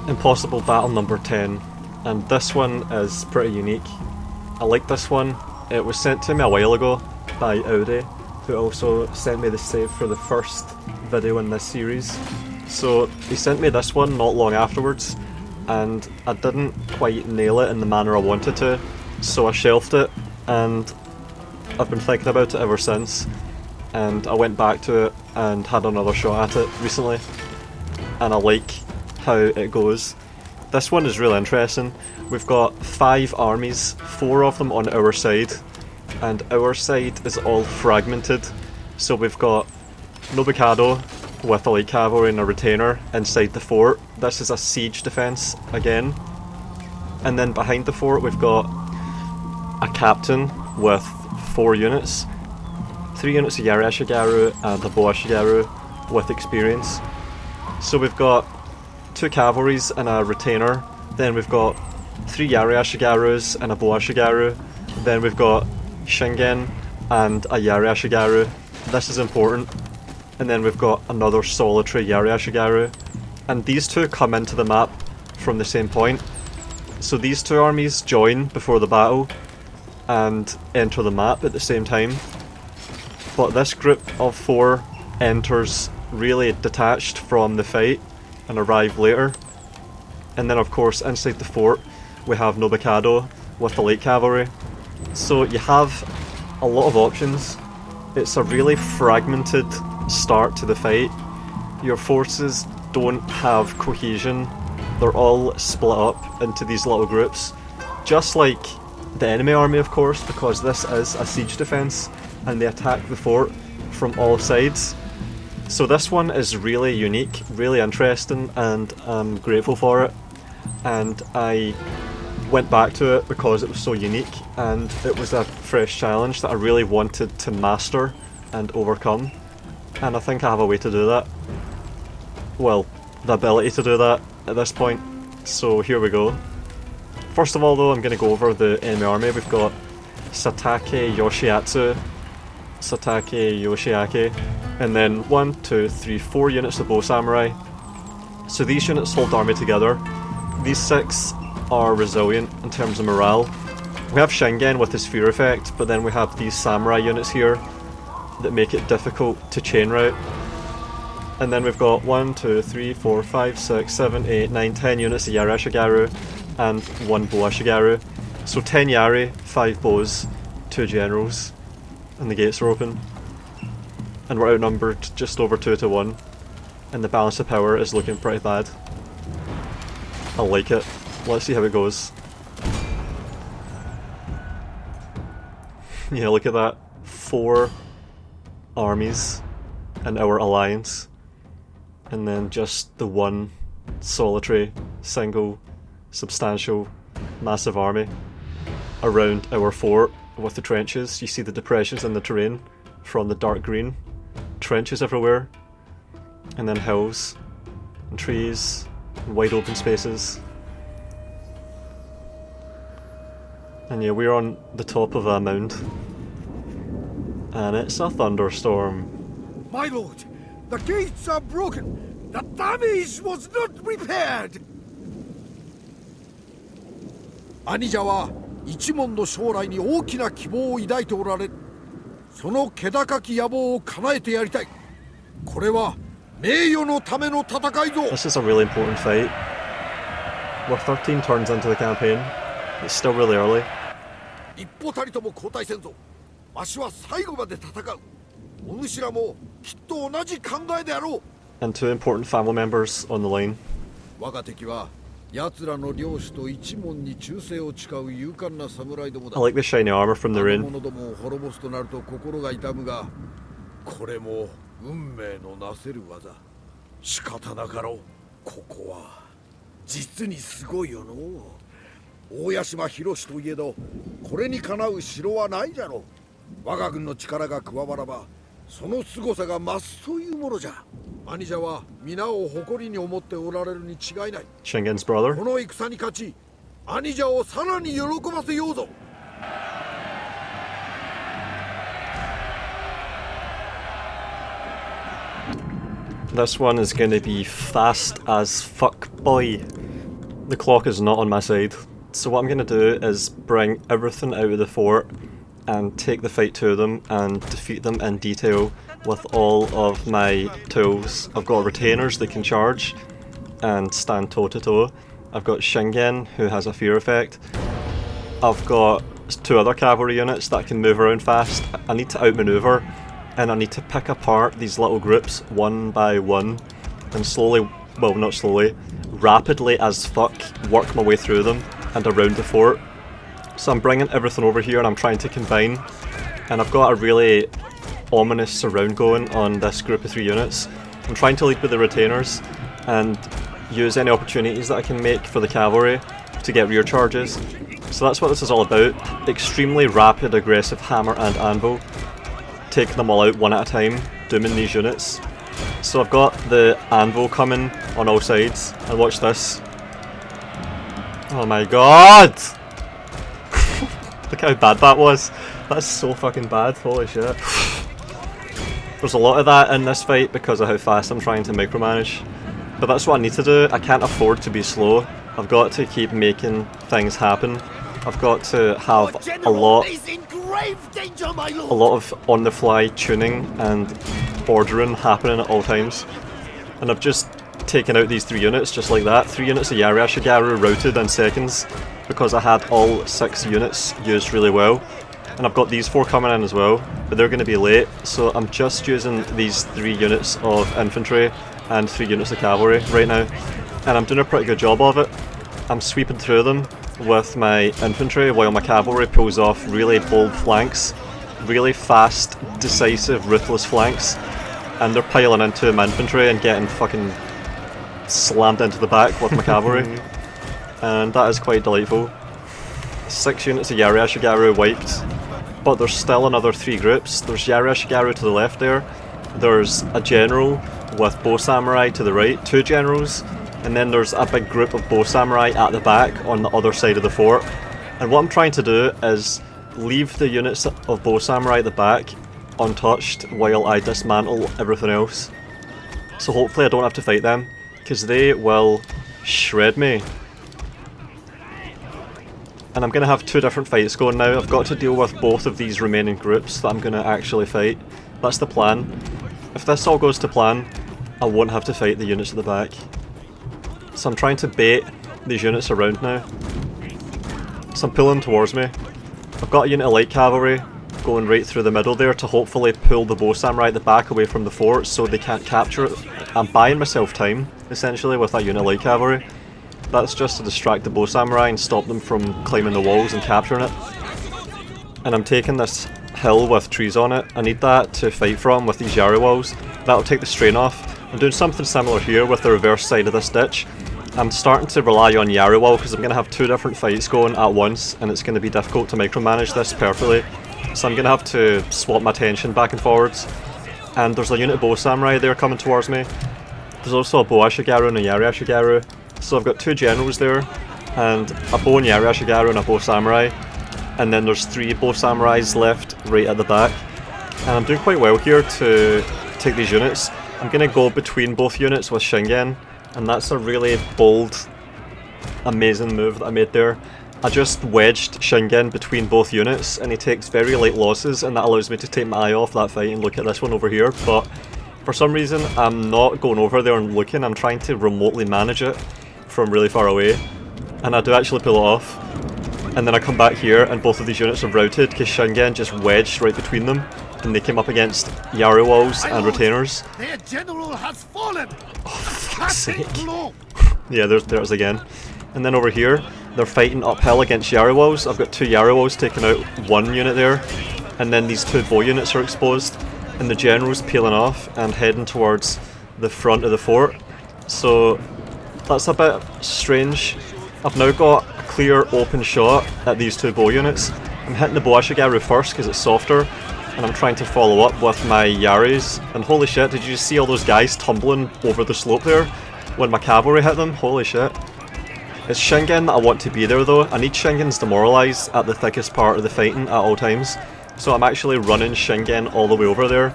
Impossible Battle number 10, and this one is pretty unique. I like this one. It was sent to me a while ago by Audi, who also sent me the save for the first video in this series. So he sent me this one not long afterwards, and I didn't quite nail it in the manner I wanted to, so I shelved it, and I've been thinking about it ever since, and I went back to it and had another shot at it recently, and I like how it goes. This one is really interesting. We've got 5 armies, 4 of them on our side, and our side is all fragmented. So we've got Nobukado with elite cavalry and a retainer inside the fort. This is a siege defense again. And then behind the fort we've got a captain with 4 units, 3 units of Yari Ashigaru and a Bo Ashigaru with experience. So we've got 2 cavalries and a retainer, then we've got 3 Yari Ashigarus and a Bo Ashigaru, then we've got Shingen and a Yari Ashigaru. This is important. And then we've got another solitary Yari Ashigaru. And these two come into the map from the same point. So these 2 armies join before the battle and enter the map at the same time. But this group of 4 enters really detached from the fight and arrive later. And then of course inside the fort we have Nobukado with the light cavalry. So you have a lot of options. It's a really fragmented start to the fight. Your forces don't have cohesion. They're all split up into these little groups. Just like the enemy army of course, because this is a siege defense and they attack the fort from all sides. So this one is really unique, really interesting, and I'm grateful for it. And I went back to it because it was so unique and it was a fresh challenge that I really wanted to master and overcome. And I think I have a way to do that. Well, the ability to do that at this point. So here we go. First of all though, I'm going to go over the enemy army. We've got Satake Yoshiatsu, Satake Yoshiake, and then 1, 2, 3, 4 units of bow samurai. So these units hold the army together. These 6 are resilient in terms of morale. We have Shingen with his fear effect, but then we have these samurai units here that make it difficult to chain route. And then we've got 1, 2, 3, 4, 5, 6, 7, 8, 9, 10 units of Yari Ashigaru and 1 Bo Ashigaru. So 10 Yari, 5 bows, 2 generals, and the gates are open. And we're outnumbered just over 2 to 1, and the balance of power is looking pretty bad. I like it. Let's see how it goes. Yeah, look at that. 4 armies in our alliance, and then just the 1 solitary, single, substantial, massive army around our fort with the trenches. You see the depressions in the terrain from the dark green. Trenches everywhere, and then hills, and trees, and wide open spaces. And yeah, we're on the top of a mound. And it's a thunderstorm. My lord, the gates are broken. The damage was not repaired. 兄者は一門の将来に大きな希望を抱いておられる。その気高き野望を叶えてやりたい。これは名誉のための戦いぞ。 This is a really important fight. We're 13 turns into the campaign. It's still really early. 一歩たりとも後退せんぞ。わしは最後まで戦う。お主らもきっと同じ考えであろう。 And 2 important family members on the line. 我が敵は奴らの領主と一門に忠誠を誓う勇敢な侍どもだ。 I like the shiny armor from the rain. 者どもを滅ぼすとなると心が痛むが、これも運命のなせる技。仕方なかろう。ここは実にすごいよの。大屋島広しといえど、これにかなう城はないじゃろう。我が軍の力が加わらば、その凄さが増すというものじゃ。兄者は皆を誇りに思っておられるに違いない。 Shingen's brother. この戦に勝ち、兄者をさらに喜ばせようぞ。 This one is going to be fast as fuck, boy. the clock is not on my side. So what I'm going to do is bring everything out of the fort and take the fight to them and defeat them in detail with all of my tools. I've got retainers that can charge and stand toe to toe. I've got Shingen, who has a fear effect. I've got 2 other cavalry units that can move around fast. I need to outmaneuver, and I need to pick apart these little groups one by one and slowly, well not slowly, rapidly as fuck work my way through them and around the fort. So I'm bringing everything over here and I'm trying to combine, and I've got a really ominous surround going on this group of 3 units. I'm trying to lead with the retainers and use any opportunities that I can make for the cavalry to get rear charges. So that's what this is all about. Extremely rapid, aggressive hammer and anvil. Taking them all out one at a time, dooming these units. So I've got the anvil coming on all sides, and watch this. Oh my god! Look how bad that was. That's so fucking bad, holy shit. There's a lot of that in this fight because of how fast I'm trying to micromanage. But that's what I need to do. I can't afford to be slow. I've got to keep making things happen. I've got to have a lot of on-the-fly tuning and ordering happening at all times. And I've just taken out these 3 units just like that. 3 units of Yari Ashigaru routed in seconds because I had all 6 units used really well. And I've got these 4 coming in as well, but they're going to be late. So I'm just using these 3 units of infantry and 3 units of cavalry right now, and I'm doing a pretty good job of it. I'm sweeping through them with my infantry while my cavalry pulls off really bold flanks, really fast, decisive, ruthless flanks, and they're piling into my infantry and getting fucking slammed into the back with my cavalry, and that is quite delightful. 6 units of Yari Ashigaru wiped, but there's still another 3 groups. There's Yari Ashigaru to the left there, there's a general with bow samurai to the right, 2 generals, and then there's a big group of bow samurai at the back on the other side of the fort. And what I'm trying to do is leave the units of bow samurai at the back untouched while I dismantle everything else. So hopefully I don't have to fight them, because they will shred me. And I'm going to have 2 different fights going now. I've got to deal with both of these remaining groups that I'm going to actually fight. That's the plan. If this all goes to plan, I won't have to fight the units at the back. So I'm trying to bait these units around now. So I'm pulling towards me. I've got a unit of light cavalry going right through the middle there to hopefully pull the bow samurai at the back away from the fort so they can't capture it. I'm buying myself time, essentially, with that unit of light cavalry. That's just to distract the bow samurai and stop them from climbing the walls and capturing it. And I'm taking this hill with trees on it. I need that to fight from with these Yari walls. That'll take the strain off. I'm doing something similar here with the reverse side of this ditch. I'm starting to rely on Yari wall because I'm going to have 2 different fights going at once, and it's going to be difficult to micromanage this perfectly. So I'm going to have to swap my attention back and forwards. And there's a unit of bow samurai there coming towards me. There's also a bow Ashigaru and a Yari Ashigaru. So I've got 2 generals there, and a bow and Yari Ashigaru and a bow samurai. And then there's 3 bow samurais left right at the back. And I'm doing quite well here to take these units. I'm going to go between both units with Shingen, and that's a really bold, amazing move that I made there. I just wedged Shingen between both units, and he takes very light losses, and that allows me to take my eye off that fight and look at this one over here. But for some reason, I'm not going over there and looking. I'm trying to remotely manage it from really far away, and I do actually pull it off. And then I come back here, and both of these units are routed because Shingen just wedged right between them, and they came up against Yari walls and retainers. Their general has fallen. Oh, fuck's sake. Yeah, there's again. And then over here, they're fighting uphill against Yari walls. I've got 2 Yari walls taking out 1 unit there, and then these 2 bow units are exposed, and the general's peeling off and heading towards the front of the fort. So that's a bit strange. I've now got a clear open shot at these 2 bow units. I'm hitting the bow Ashigaru first because it's softer, and I'm trying to follow up with my Yaris. And holy shit, did you just see all those guys tumbling over the slope there when my cavalry hit them? Holy shit. It's Shingen that I want to be there though. I need Shingen's demoralised at the thickest part of the fighting at all times. So I'm actually running Shingen all the way over there.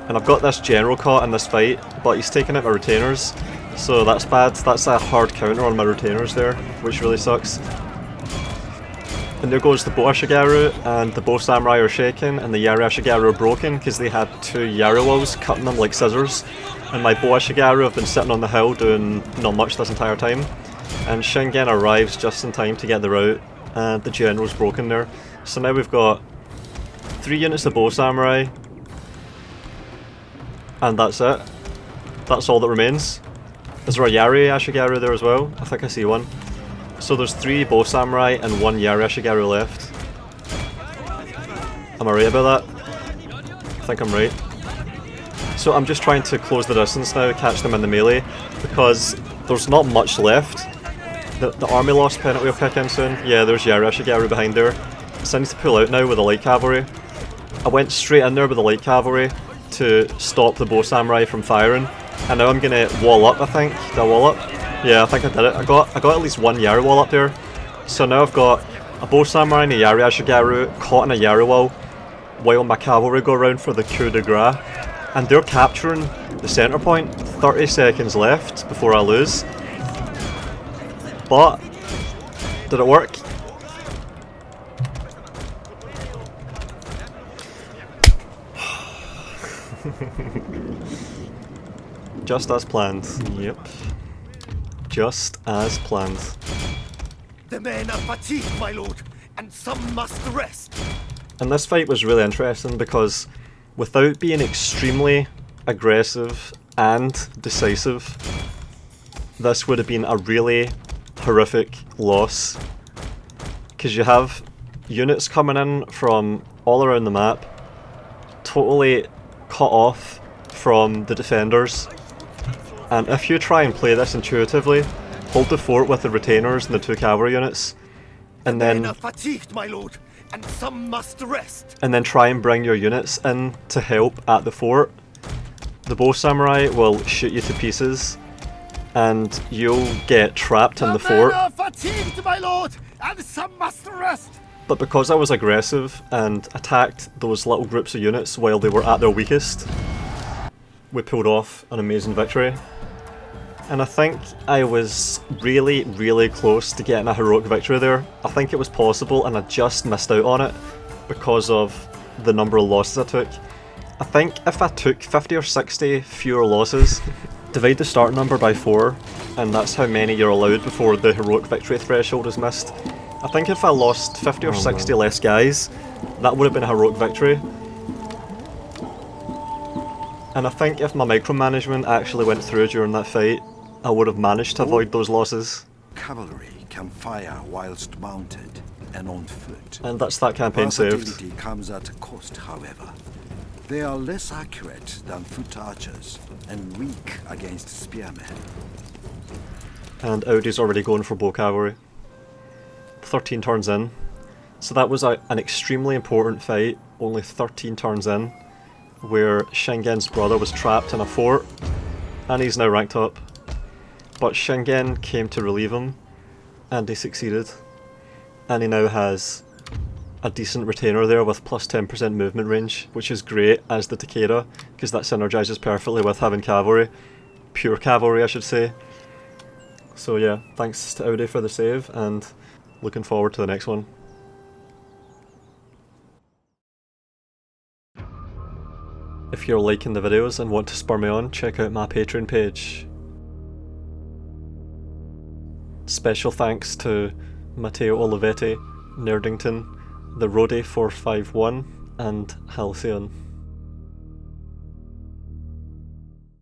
And I've got this general caught in this fight, but he's taking out my retainers. So that's bad. That's a hard counter on my retainers there, which really sucks. And there goes the Bow Ashigaru, and the Bow Samurai are shaken, and the Yari Ashigaru are broken because they had two Yari walls cutting them like scissors. And my Bow Ashigaru have been sitting on the hill doing not much this entire time. And Shingen arrives just in time to get the rout, and the general's broken there. So now we've got 3 units of Bow Samurai, and that's it. That's all that remains. Is there a Yari Ashigaru there as well? I think I see one. So there's 3 Bow Samurai and 1 Yari Ashigaru left. Am I right about that? I think I'm right. So I'm just trying to close the distance now, catch them in the melee, because there's not much left. The army loss penalty will kick in soon. Yeah, there's Yari Ashigaru behind there. So I need to pull out now with the light cavalry. I went straight in there with the light cavalry to stop the Bow Samurai from firing. And now I'm gonna wall up, I think. Did I wall up? Yeah, I think I did it. I got at least 1 Yari wall up there. So now I've got a Bow Samurai and a Yari Ashigaru caught in a Yari wall while my cavalry go around for the coup de grace. And they're capturing the centre point. 30 seconds left before I lose. But, did it work? Just as planned. Yep. Just as planned. The men are fatigued, my lord, and some must rest. And this fight was really interesting because without being extremely aggressive and decisive, this would have been a really horrific loss. Because you have units coming in from all around the map, totally cut off from the defenders. And if you try and play this intuitively, hold the fort with the retainers and the 2 cavalry units, and then fatigued, my lord, and some must rest. And then try and bring your units in to help at the fort, the Bow Samurai will shoot you to pieces, and you'll get trapped in the fort. Men are fatigued, my lord, and some must rest. But because I was aggressive and attacked those little groups of units while they were at their weakest, we pulled off an amazing victory. And I think I was really, really close to getting a heroic victory there. I think it was possible and I just missed out on it because of the number of losses I took. I think if I took 50 or 60 fewer losses, divide the start number by 4, and that's how many you're allowed before the heroic victory threshold is missed. I think if I lost 50 or 60 less guys, that would have been a heroic victory. And I think if my micromanagement actually went through during that fight, I would have managed to avoid those losses. Cavalry can fire whilst mounted and on foot. And that's that campaign saved. Versatility comes at a cost, however. They are less accurate than foot archers and weak against spearmen. And Audi's already going for bow cavalry. 13 turns in. So that was an extremely important fight, only 13 turns in, where Shingen's brother was trapped in a fort, and he's now ranked up. But Shingen came to relieve him, and he succeeded. And he now has a decent retainer there with plus 10% movement range, which is great as the Takeda, because that synergizes perfectly with having cavalry. Pure cavalry, I should say. So yeah, thanks to Audi for the save, and looking forward to the next one. If you're liking the videos and want to spur me on, check out my Patreon page. Special thanks to Matteo Olivetti, Nerdington, the Rode451 and Halcyon.